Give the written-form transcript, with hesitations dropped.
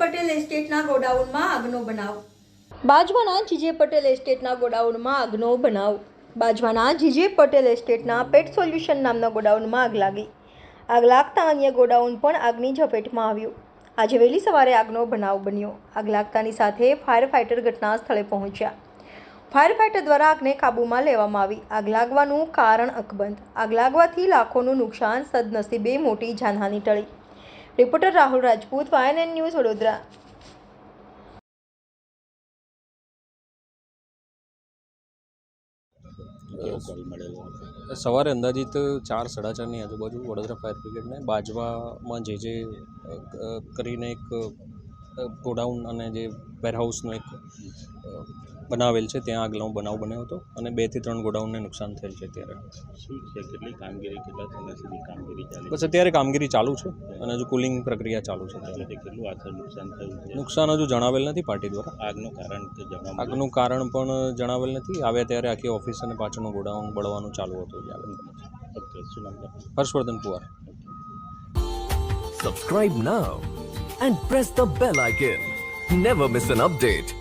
પટેલ એસ્ટેટના ગોડાઉનમાં આગનો બનાવ. બાજવાના જીજે પટેલ એસ્ટેટના ગોડાઉનમાં આગનો બનાવ. બાજવાના જીજે પટેલ એસ્ટેટના પેટ સોલ્યુશન નામના ગોડાઉનમાં આગ લાગી. આગ લાગતા અન્ય ગોડાઉન પણ આગની ઝપેટમાં આવ્યું. આજે વહેલી સવારે આગનો બનાવ બન્યો. આગ લાગતાની સાથે ફાયર ફાઇટર ઘટના સ્થળે પહોંચ્યા. ફાયર ફાઇટર દ્વારા આગને કાબૂમાં લેવામાં આવી. આગ લાગવાનું કારણ અકબંધ. આગ લાગવાથી લાખોનું નુકસાન, સદનસીબે મોટી જાનહાનિ ટળી. Reporter Rahul Rajput, YNN news, Vadodara. સવારે અંદાજિત 4-4:30ની આજુબાજુ વડોદરા ફાયર બ્રિગેડને બાજવામાં જે કરીને એક ગોડાઉન અને જે વેરહાઉસનો એક બનાવેલ છે, ત્યાં આગનો બનાવ બન્યો હતો અને 2 થી 3 ગોડાઉનને નુકસાન થયેલ છે. ત્યારે શું છે, કેટલી કામગીરી, કેટલા સમય સુધી કામગીરી ચાલી? બસ અત્યારે કામગીરી ચાલુ છે અને હજુ કુલિંગ પ્રક્રિયા ચાલુ છે. કેટલું આખર નુકસાન થયું છે? નુકસાન હજુ જણાવેલ નથી પાર્ટી દ્વારા. આગનું કારણ કે આગનું કારણ પણ જણાવેલ નથી. આવ્યા ત્યારે આખી ઓફિસ અને પાછળનું ગોડાઉન બળવાનું ચાલુ હતું. શું નામ છે? Harshvardhan Puwar. Subscribe now and press the bell icon. Never miss an update.